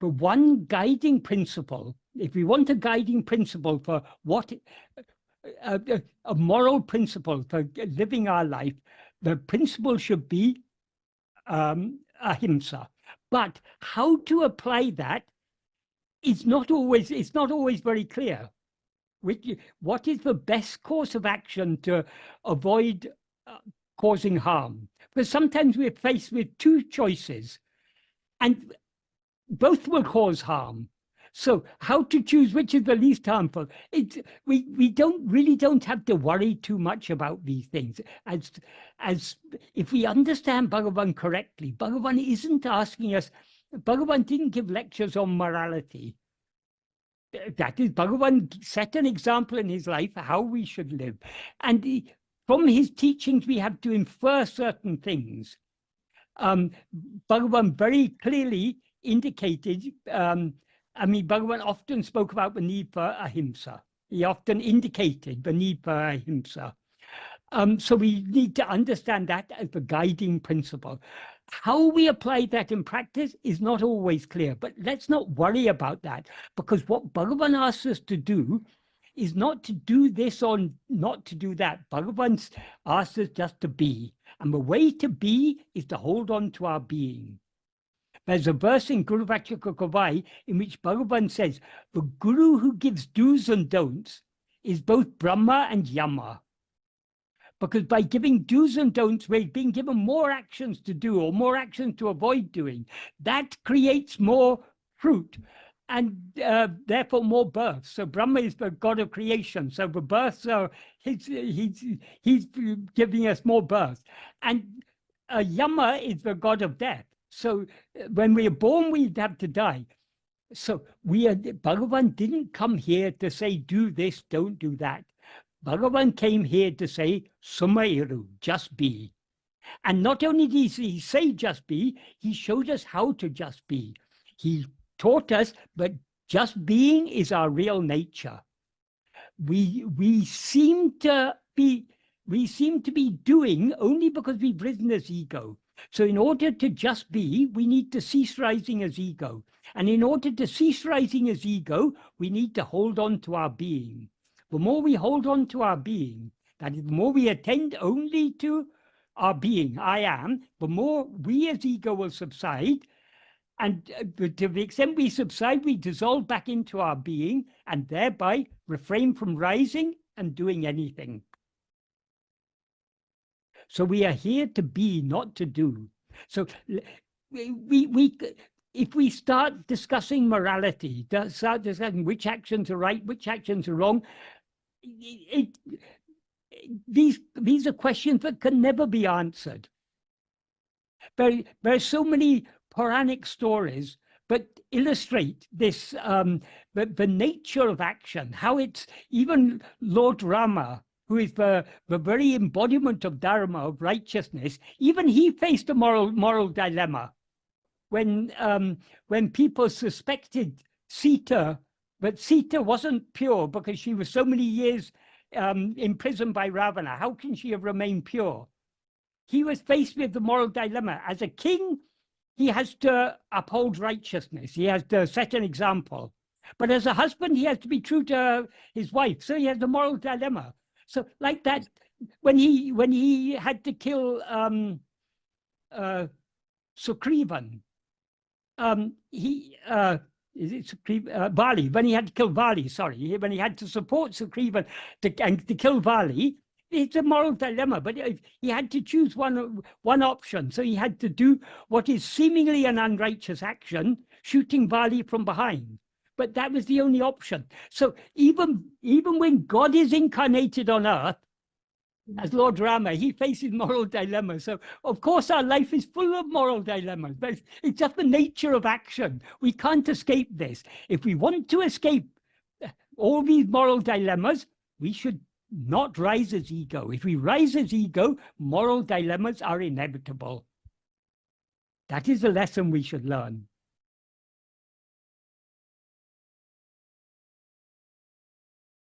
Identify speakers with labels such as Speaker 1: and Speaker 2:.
Speaker 1: the one guiding principle, if we want a guiding principle for what, a moral principle for living our life, the principle should be ahimsa. But how to apply that is not always, it's not always very clear. What is the best course of action to avoid causing harm? Because sometimes we're faced with two choices and both will cause harm. So how to choose which is the least harmful? We don't have to worry too much about these things. As if we understand Bhagavan correctly, Bhagavan isn't asking us, Bhagavan didn't give lectures on morality. That is, Bhagavan set an example in his life how we should live. And from his teachings, we have to infer certain things. Bhagavan very clearly indicated, Bhagavan often spoke about the need for ahimsa. He often indicated the need for ahimsa. So we need to understand that as the guiding principle. How we apply that in practice is not always clear, but let's not worry about that, because what Bhagavan asks us to do is not to do this or not to do that. Bhagavan asks us just to be. And the way to be is to hold on to our being. There's a verse in Guru Vachaka Kavai in which Bhagavan says, the Guru who gives do's and don'ts is both Brahma and Yama. Because by giving do's and don'ts, we're being given more actions to do or more actions to avoid doing. That creates more fruit and therefore more births. So Brahma is the god of creation. So the births are, he's giving us more births. And Yama is the god of death. So when we are born, we have to die. So Bhagavan didn't come here to say, do this, don't do that. Bhagavan came here to say, Sumairu, just be. And not only did he say just be, he showed us how to just be. He taught us that just being is our real nature. We seem to be doing only because we've risen as ego. So in order to just be, we need to cease rising as ego. And in order to cease rising as ego, we need to hold on to our being. The more we hold on to our being, that is, the more we attend only to our being, I am, the more we as ego will subside. And to the extent we subside, we dissolve back into our being and thereby refrain from rising and doing anything. So we are here to be, not to do. So if we start discussing morality, start discussing which actions are right, which actions are wrong, these are questions that can never be answered. There are so many Puranic stories that illustrate this, the nature of action, how it's even Lord Rama, who is the very embodiment of Dharma, of righteousness, even he faced a moral dilemma. When people suspected Sita, but Sita wasn't pure because she was so many years imprisoned by Ravana. How can she have remained pure? He was faced with the moral dilemma. As a king, he has to uphold righteousness. He has to set an example. But as a husband, he has to be true to his wife. So he has the moral dilemma. So like that, when he had to kill Sugrivan, Vali, when he had to kill Vali, sorry, when he had to support Sugrivan to kill Vali, it's a moral dilemma, but he had to choose one option. So he had to do what is seemingly an unrighteous action, shooting Vali from behind. But that was the only option. So even when God is incarnated on earth, as Lord Rama, he faces moral dilemmas. So of course our life is full of moral dilemmas, but it's just the nature of action. We can't escape this. If we want to escape all these moral dilemmas, we should not rise as ego. If we rise as ego, moral dilemmas are inevitable. That is a lesson we should learn.